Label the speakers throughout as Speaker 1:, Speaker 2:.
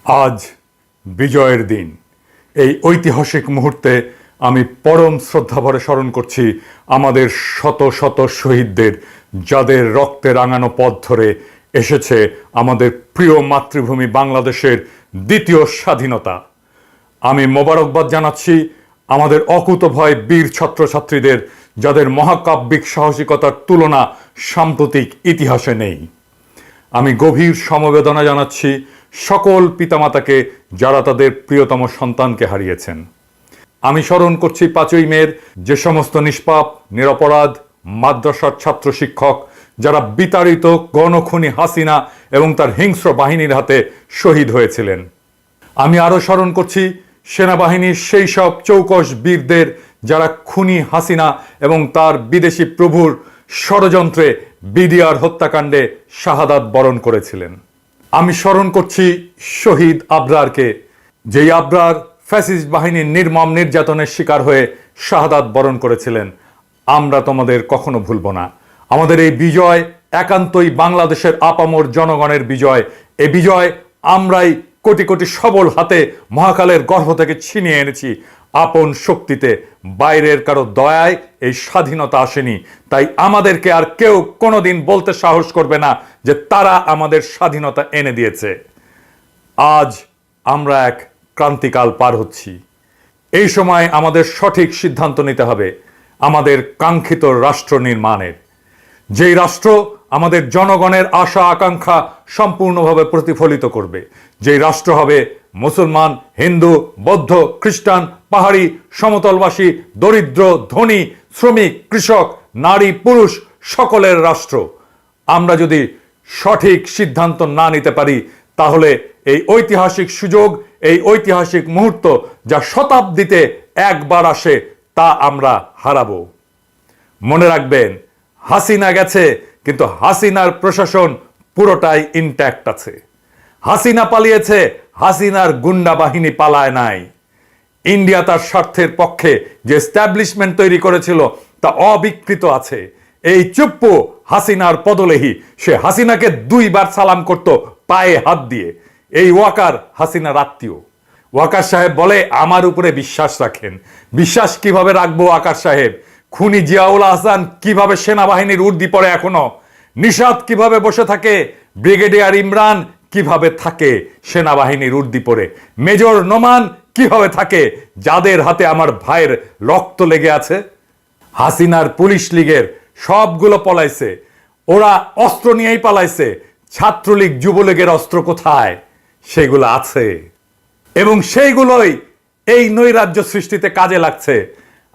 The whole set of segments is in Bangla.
Speaker 1: আজ বিজয়ের দিন। এই ঐতিহাসিক মুহূর্তে আমি পরম শ্রদ্ধাভরে স্মরণ করছি আমাদের শত শত শহীদদের, যাদের রক্তে রাঙানো পথ ধরে এসেছে আমাদের প্রিয় মাতৃভূমি বাংলাদেশের দ্বিতীয় স্বাধীনতা। আমি মোবারকবাদ জানাচ্ছি আমাদের অকুতোভয় বীর ছাত্রছাত্রীদের, যাদের মহাকাব্যিক সাহসিকতার তুলনা সাম্প্রতিক ইতিহাসে নেই। আমি গভীর সমবেদনা জানাচ্ছি সকল পিতামাতাকে, যারা তাদের প্রিয়তম সন্তানকে হারিয়েছেন। আমি স্মরণ করছি 5ই মের যে সমস্ত নিষ্পাপ নিরপরাধ মাদ্রাসার ছাত্র শিক্ষক, যারা বিতাড়িত গণখুনি হাসিনা এবং তার হিংস্র বাহিনীর হাতে শহীদ হয়েছিলেন। আমি আরও স্মরণ করছি সেনাবাহিনীর সেই সব চৌকস বীরদের, যারা খুনি হাসিনা এবং তার বিদেশি প্রভুর ষড়যন্ত্রে বিডিআর হত্যাকাণ্ডে শাহাদাত বরণ করেছিলেন। আমি স্মরণ করছি শহীদ আবরারকে, যেই আবরার ফ্যাসিস্ট বাহিনীর নির্মম নির্যাতনের শিকার হয়ে শাহাদাত বরণ করেছিলেন। আমরা তোমাদের কখনো ভুলব না। আমাদের এই বিজয় একান্তই বাংলাদেশের আপামর জনগণের বিজয়। এই বিজয় আমরাই কোটি কোটি সবল হাতে মহাকালের গর্ভ থেকে ছিনিয়ে এনেছি। আপন শক্তিতে, বাইরের কারো দয়ায় এই স্বাধীনতা আসেনি। তাই আমাদেরকে আর কেউ কোনোদিন বলতে সাহস করবে না যে তারা আমাদের স্বাধীনতা এনে দিয়েছে। আজ আমরা এক ক্রান্তিকাল পার হচ্ছি। এই সময় আমাদের সঠিক সিদ্ধান্ত নিতে হবে আমাদের কাঙ্ক্ষিত রাষ্ট্র নির্মাণের, যেই রাষ্ট্র আমাদের জনগণের আশা আকাঙ্ক্ষা সম্পূর্ণভাবে প্রতিফলিত করবে। যেই রাষ্ট্র হবে মুসলমান, হিন্দু, বৌদ্ধ, খ্রিস্টান, পাহাড়ি, সমতলবাসী, দরিদ্র, ধনী, শ্রমিক, কৃষক, নারী, পুরুষ সকলের রাষ্ট্র। আমরা যদি সঠিক সিদ্ধান্ত না নিতে পারি, তাহলে এই ঐতিহাসিক সুযোগ, এই ঐতিহাসিক মুহূর্ত, যা শতাব্দীতে একবার আসে, তা আমরা হারাবো। মনে রাখবেন, হাসিনা গেছে, কিন্তু হাসিনার প্রশাসন পুরোটাই ইনট্যাক্ট আছে। হাসিনা পালিয়েছে, হাসিনার গুন্ডা বাহিনী পালায় নাই। ইন্ডিয়া তার স্বার্থের পক্ষে যে এস্টাবলিশমেন্ট তৈরি করেছিল তা অবিকৃত আছে। এই চুপ্পু হাসিনার পদলেহী, সে হাসিনাকে 2 বার সালাম করত পায়ে হাত দিয়ে। এই ওয়াকার হাসিনার আত্মীয়। ওয়াকার সাহেব বলে আমার উপরে বিশ্বাস রাখেন। বিশ্বাস কিভাবে রাখবো ওয়াকার সাহেব? খুনি জিয়াউল আহসান কিভাবে সেনাবাহিনীর উর্দি পড়ে এখনো? নিশাত কিভাবে বসে থাকে? ব্রিগেডিয়ার ইমরান কিভাবে থাকে সেনাবাহিনীর উর্দি পরে? মেজর নোমান কিভাবে থাকে, যাদের হাতে আমার ভাইয়ের রক্ত লেগে আছে? হাসিনার পুলিশ লীগের সবগুলো পলাইছে, ওরা অস্ত্র নিয়েই পালাইছে। ছাত্রলীগ যুবলীগের অস্ত্র কোথায়? সেগুলো আছে, এবং সেইগুলোই এই নৈরাজ্য সৃষ্টিতে কাজে লাগছে।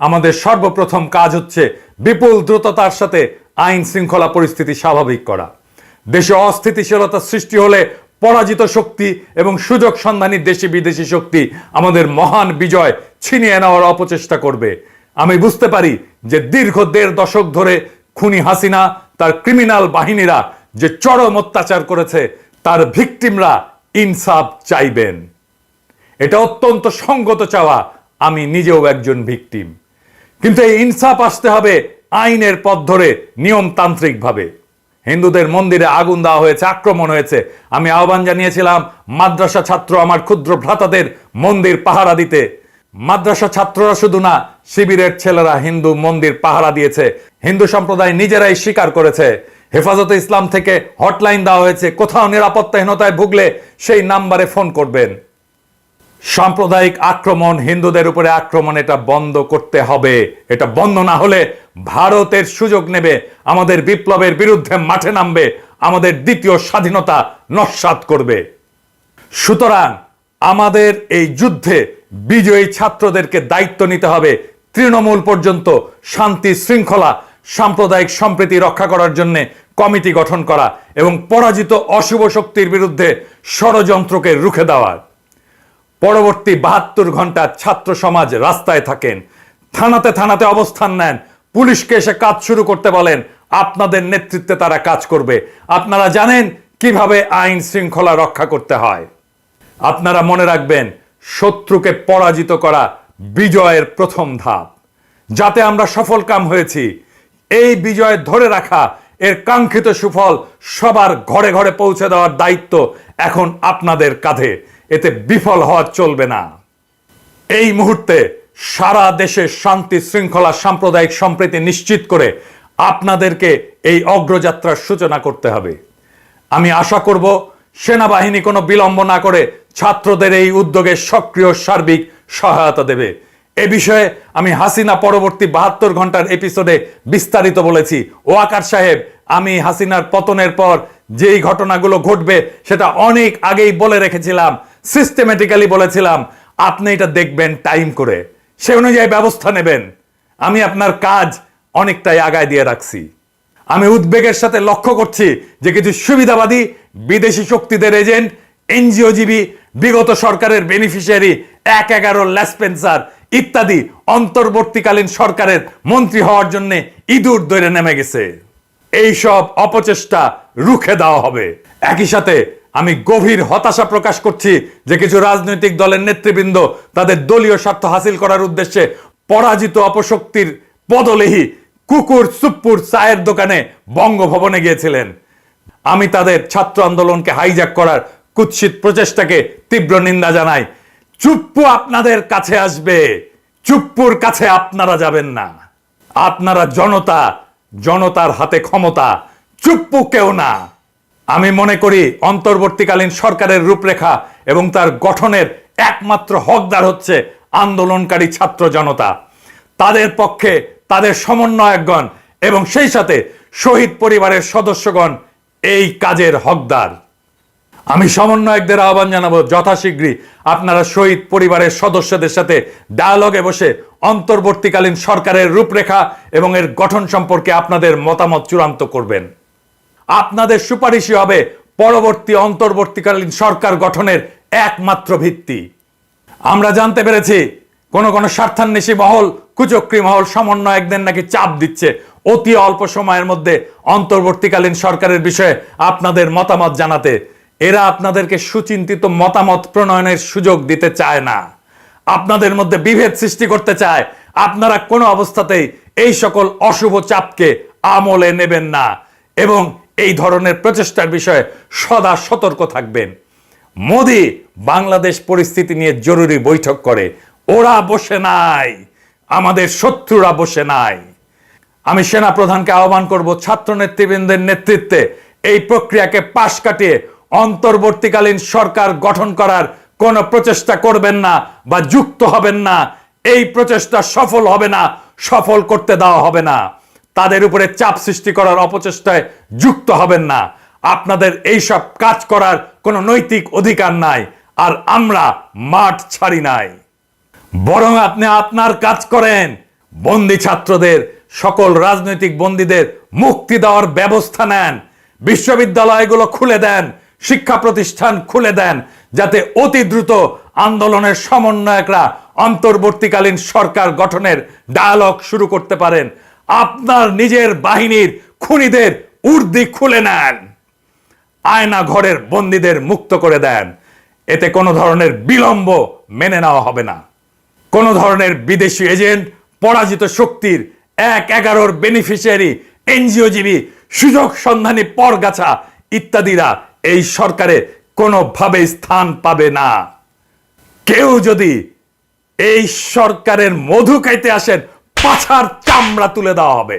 Speaker 1: আমাদের সর্বপ্রথম কাজ হচ্ছে বিপুল দ্রুততার সাথে আইন শৃঙ্খলা পরিস্থিতি স্বাভাবিক করা। দেশে অস্থিতিশীলতা সৃষ্টি হলে পরাজিত শক্তি এবং সুযোগ সন্ধানী দেশি বিদেশি শক্তি আমাদের মহান বিজয় ছিনিয়ে নেওয়ার অপচেষ্টা করবে। আমি বুঝতে পারি যে দীর্ঘ 1.5 দশক ধরে খুনি হাসিনা, তার ক্রিমিনাল বাহিনীরা যে চরম অত্যাচার করেছে, তার ভিকটিমরা ইনসাফ চাইবেন। এটা অত্যন্ত সঙ্গত চাওয়া। আমি নিজেও একজন ভিকটিম, কিন্তু এই ইনসাফ আসতে হবে আইনের পথ ধরে, নিয়মতান্ত্রিকভাবে। হিন্দুদের মন্দিরে আগুন দেওয়া হয়েছে, আক্রমণ হয়েছে। আমি আহ্বান জানিয়েছিলাম মাদ্রাসা ছাত্র আমার ক্ষুদ্র ভ্রাতাদের মন্দির পাহারা দিতে। মাদ্রাসা ছাত্ররা শুধু না, শিবিরের ছেলেরা হিন্দু মন্দির পাহারা দিয়েছে। হিন্দু সম্প্রদায় নিজেরাই স্বীকার করেছে। হেফাজতে ইসলাম থেকে হটলাইন দেওয়া হয়েছে, কোথাও নিরাপত্তাহীনতায় ভুগলে সেই নাম্বারে ফোন করবেন। সাম্প্রদায়িক আক্রমণ, হিন্দুদের উপরে আক্রমণ, এটা বন্ধ করতে হবে। এটা বন্ধ না হলে ভারতের সুযোগ নেবে, আমাদের বিপ্লবের বিরুদ্ধে মাঠে নামবে, আমাদের দ্বিতীয় স্বাধীনতা নস্যাৎ করবে। সুতরাং আমাদের এই যুদ্ধে বিজয়ী ছাত্রদেরকে দায়িত্ব নিতে হবে তৃণমূল পর্যন্ত শান্তি শৃঙ্খলা সাম্প্রদায়িক সম্প্রীতি রক্ষা করার জন্য কমিটি গঠন করা এবং পরাজিত অশুভ শক্তির বিরুদ্ধে ষড়যন্ত্রকে রুখে দেওয়ার। পরবর্তী 72 ঘন্টা ছাত্র সমাজ রাস্তায় থাকেন, থানাতে থানাতে অবস্থান নেন, পুলিশকে এসে কাজ শুরু করতে বলেন। আপনাদের নেতৃত্বে তারা কাজ করবে। আপনারা জানেন কিভাবে আইন শৃঙ্খলা রক্ষা করতে হয়। আপনারা মনে রাখবেন, শত্রুকে পরাজিত করা বিজয়ের প্রথম ধাপ। যাতে আমরা সফল কাম হয়েছি, এই বিজয় ধরে রাখা, এর কাঙ্ক্ষিত সুফল সবার ঘরে ঘরে পৌঁছে দেওয়ার দায়িত্ব এখন আপনাদের কাঁধে। এতে বিফল হওয়া চলবে না। এই মুহূর্তে সারা দেশে শান্তি শৃঙ্খলা সাম্প্রদায়িক সম্প্রীতি নিশ্চিত করে আপনাদেরকে এই অগ্রযাত্রার সূচনা করতে হবে। আমি আশা করব সেনাবাহিনী কোনো বিলম্ব না করে ছাত্রদের এই উদ্যোগে সক্রিয় সার্বিক সহায়তা দেবে। এ বিষয়ে আমি হাসিনা পরবর্তী 72 ঘন্টার এপিসোডে বিস্তারিত বলেছি। ওয়াকার সাহেব, আমি হাসিনার পতনের পর যেই ঘটনাগুলো ঘটবে সেটা অনেক আগেই বলে রেখেছিলাম, সিস্টেমেটিক্যালি বলেছিলাম। আপনি এটা দেখবেন টাইম করে, সে অনুযায়ী ব্যবস্থা নেবেন। আমি আপনার কাজ অনেকটাই আগায় দিয়ে রাখছি। আমি উদ্বেগের সাথে লক্ষ্য করছি যে কিছু সুবিধাবাদী বিদেশি শক্তিদের এজেন্ট, এনজিওজীবী, বিগত সরকারের বেনিফিশিয়ারি, 1/11 লেসপেন্সার ইত্যাদি অন্তর্বর্তীকালীন সরকারের মন্ত্রী হওয়ার জন্য ইঁদুর দৌড়ে নেমে গেছে। এই সব অপচেষ্টা রুখে দেওয়া হবে। একই সাথে আমি গভীর হতাশা প্রকাশ করছি যে কিছু রাজনৈতিক দলের নেতৃবৃন্দ তাদের দলীয় স্বার্থ হাসিল করার উদ্দেশ্যে পরাজিত অপশক্তির পদলেহী কুকুর সুপ্পুর চায়ের দোকানে বঙ্গভবনে গিয়েছিলেন। আমি তাদের ছাত্র আন্দোলনকে হাইজ্যাক করার কুৎসিত প্রচেষ্টাকে তীব্র নিন্দা জানাই। চুপ্পু আপনাদের কাছে আসবে, চুপ্পুর কাছে আপনারা যাবেন না। আপনারা জনতা, জনতার হাতে ক্ষমতা, চুপ্পু কেউ না। আমি মনে করি অন্তর্বর্তীকালীন সরকারের রূপরেখা এবং তার গঠনের একমাত্র হকদার হচ্ছে আন্দোলনকারী ছাত্র জনতা, তাদের পক্ষে তাদের সমন্বয়কগণ এবং সেই সাথে শহীদ পরিবারের সদস্যগণ এই কাজের হকদার। আমি সমন্বয়কদের আহ্বান জানাবো, যথাশীঘ্রই আপনারা শহীদ পরিবারের সদস্যদের সাথে ডায়ালগে বসে অন্তর্বর্তীকালীন সরকারের রূপরেখা এবং এর গঠন সম্পর্কে আপনাদের মতামত চূড়ান্ত করবেন। আপনাদের সুপারিশই হবে পরবর্তী অন্তর্বর্তীকালীন সরকার গঠনের একমাত্র ভিত্তি। আমরা জানতে পেরেছি কোন কোন স্বার্থান্বেষী মহল, কুচক্রী মহল সমন্বয়কদের নাকি চাপ দিচ্ছে অতি অল্প সময়ের মধ্যে অন্তর্বর্তীকালীন সরকারের বিষয়ে আপনাদের মতামত জানাতে। এরা আপনাদেরকে সুচিন্তিত মতামত প্রণয়নের সুযোগ দিতে চায় না, আপনাদের মধ্যে বিভেদ সৃষ্টি করতে চায়। আপনারা কোনো অবস্থাতেই এই সকল অশুভ চাপকে আমলে নেবেন না এবং এই ধরনের প্রচেষ্টার বিষয়ে সদা সতর্ক থাকবেন। মোদি বাংলাদেশ পরিস্থিতি নিয়ে জরুরি বৈঠক করে, ওরা বসে নাই, আমাদের শত্রুরা বসে নাই। আমি সেনা প্রধানকে আহ্বান করব ছাত্র নেতৃবৃন্দের নেতৃত্বে এই প্রক্রিয়াকে পাশ কাটিয়ে অন্তর্বর্তীকালীন সরকার গঠন করার কোন প্রচেষ্টা করবেন না বা যুক্ত হবেন না। এই প্রচেষ্টা সফল হবে না, সফল করতে দেওয়া হবে না। তাদের উপরে চাপ সৃষ্টি করার অপচেষ্টায় যুক্ত হবেন না। আপনাদের এই সব কাজ করার কোনো নৈতিক অধিকার নাই, আর আমরা মাঠ ছাড়ি নাই। বরং আপনি আপনার কাজ করেন, বন্দী ছাত্রদের, সকল রাজনৈতিক বন্দীদের মুক্তি দেওয়ার ব্যবস্থা নেন, বিশ্ববিদ্যালয়গুলো খুলে দেন, শিক্ষা প্রতিষ্ঠান খুলে দেন, যাতে অতি দ্রুত আন্দোলনের সমন্বয়করা অন্তর্বর্তীকালীন সরকার গঠনের ডায়ালগ শুরু করতে পারেন। আপনার নিজের বাহিনীর খুনিদের উর্দি খুলে নেন, আয়না ঘরের বন্দীদের মুক্ত করে দেন। এতে কোনো ধরনের বিলম্ব মেনে নেওয়া হবে না। কোনো ধরনের বিদেশি এজেন্ট, পরাজিত শক্তির 1/11 বেনিফিশিয়ারি, এনজিওজীবী, সুযোগ সন্ধানী পরগাছা ইত্যাদিরা এই সরকারে কোনোভাবে স্থান পাবে না। কেউ যদি এই সরকারের মধু খাইতে আসেন, পাছার চামড়া তুলে দেওয়া হবে।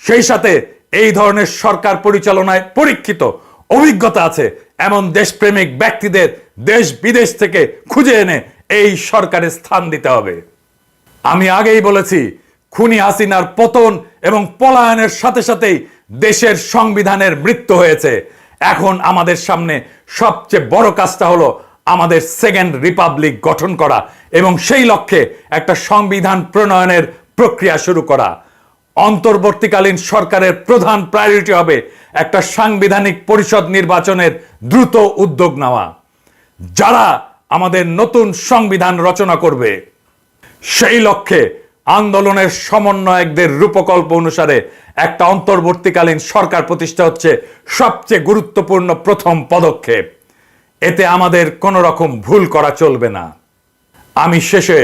Speaker 1: সেই সাথে এই ধরনের সরকার পরিচালনায় পরীক্ষিত অভিজ্ঞতা আছে এমন দেশপ্রেমিক ব্যক্তিদের দেশ বিদেশ থেকে খুঁজে এনে এই সরকারে স্থান দিতে হবে। আমি আগেই বলেছি, খুনি হাসিনার পতন এবং পলায়নের সাথে সাথেই দেশের সংবিধানের মৃত্যু হয়েছে। এখন আমাদের সামনে সবচেয়ে বড় কাজটা হলো আমাদের সেকেন্ড রিপাবলিক গঠন করা এবং সেই লক্ষ্যে একটা সংবিধান প্রণয়নের প্রক্রিয়া শুরু করা। অন্তর্বর্তীকালীন সরকারের প্রধান প্রায়োরিটি হবে একটা সাংবিধানিক পরিষদ নির্বাচনের দ্রুত উদ্যোগ নেওয়া, যারা আমাদের নতুন সংবিধান রচনা করবে। সেই লক্ষ্যে আন্দোলনের সমন্বয়কদের রূপকল্প অনুসারে একটা অন্তর্বর্তীকালীন সরকার প্রতিষ্ঠা হচ্ছে সবচেয়ে গুরুত্বপূর্ণ প্রথম পদক্ষেপ। এতে আমাদের কোনো রকম ভুল করা চলবে না। আমি শেষে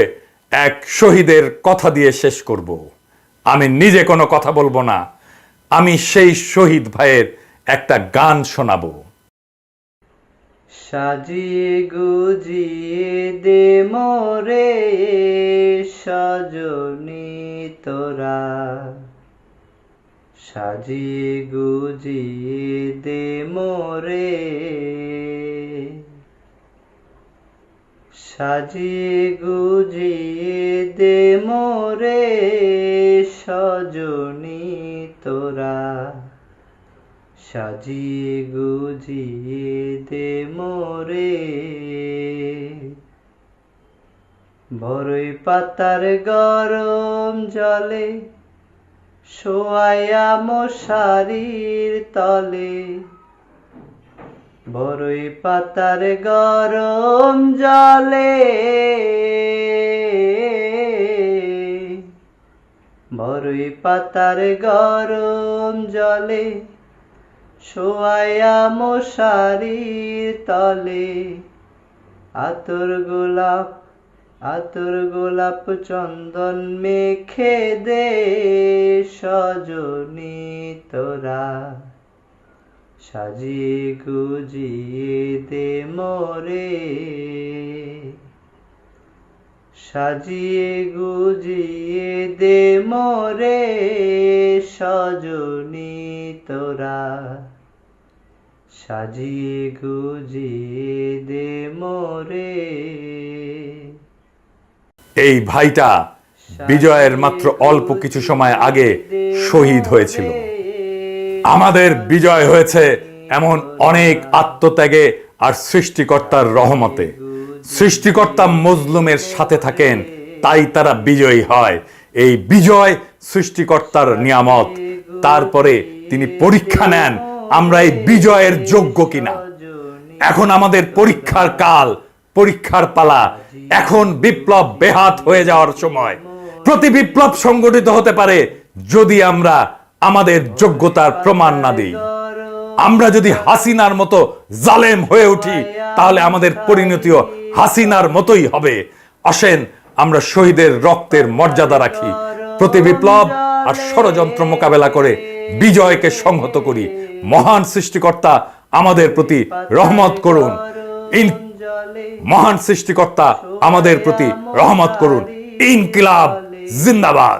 Speaker 1: এক শহীদের কথা দিয়ে শেষ করব। আমি নিজে কোনো কথা বলবো না, আমি সেই শহীদ ভাইয়ের একটা গান শোনাবো।
Speaker 2: সাজিয়ে গুজিয়ে দে মোরে সজনী তোরা, সাজিয়ে গুজিয়ে দে মোরে, সাজিয়ে গুজিয়ে দে মোরে সজনী তোরা, সাজিয়ে গুজিয়ে দে মোরে। বরই পাতার গরম জলে শোয়ায়া মশারির তলে, বরই পাতার গরম জলে, বরই পাতার গরম জলে শোয়ায়া মশারির তলে, আতর গোলাপ চন্দন মেখে দে সজনী তোরা, সাজিয়ে গুজিয়ে দে মোরে, সাজিয়ে গুজিয়ে দে মোরে সজনী তোরা, সাজিয়ে গুজিয়ে দে মোরে।
Speaker 1: এই ভাইটা বিজয়ের মাত্র অল্প কিছু সময় আগে শহীদ হয়েছিল। আমাদের বিজয় হয়েছে এমন অনেক আত্মত্যাগে আর সৃষ্টিকর্তার রহমতে। সৃষ্টিকর্তা মজলুমের সাথে থাকেন, তাই তারা বিজয়ী হয়। এই বিজয় সৃষ্টিকর্তার নিয়ামত। তারপরে তিনি পরীক্ষা নেন আমরা এই বিজয়ের যোগ্য কিনা। এখন আমাদের পরীক্ষার কাল, পরীক্ষার পালা। এখন বিপ্লব বেহাত হয়ে যাওয়ার সময়। প্রতি বিপ্লব সংগঠিত হতে পারে যদি আমরা আমাদের যোগ্যতার প্রমাণ না দিই। আমরা যদি হাসিনার মতো জালেম হয়ে উঠি তাহলে আমাদের পরিণতিও হাসিনার মতোই হবে। আসেন আমরা শহীদের রক্তের মর্যাদা রাখি, প্রতি বিপ্লব আর ষড়যন্ত্র মোকাবেলা করে বিজয়কে সংহত করি। মহান সৃষ্টিকর্তা আমাদের প্রতি রহমত করুন। মহান সৃষ্টিকর্তা আমাদের প্রতি রহমত করুন। ইনকিলাব জিন্দাবাদ।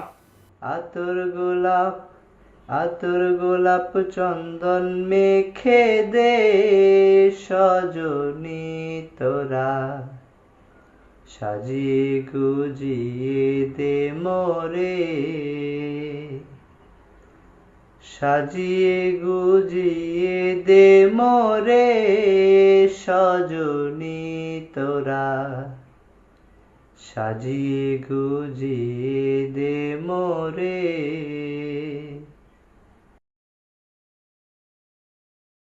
Speaker 2: আতর গোলাপ চন্দন মেখে দে সজনী তোরা, সাজিয়ে গুজিয়ে দে মোরে, সাজিয়ে গুজিয়ে দে মোরে সজনী তোরা, সাজিয়ে গুজিয়ে দে মোরে।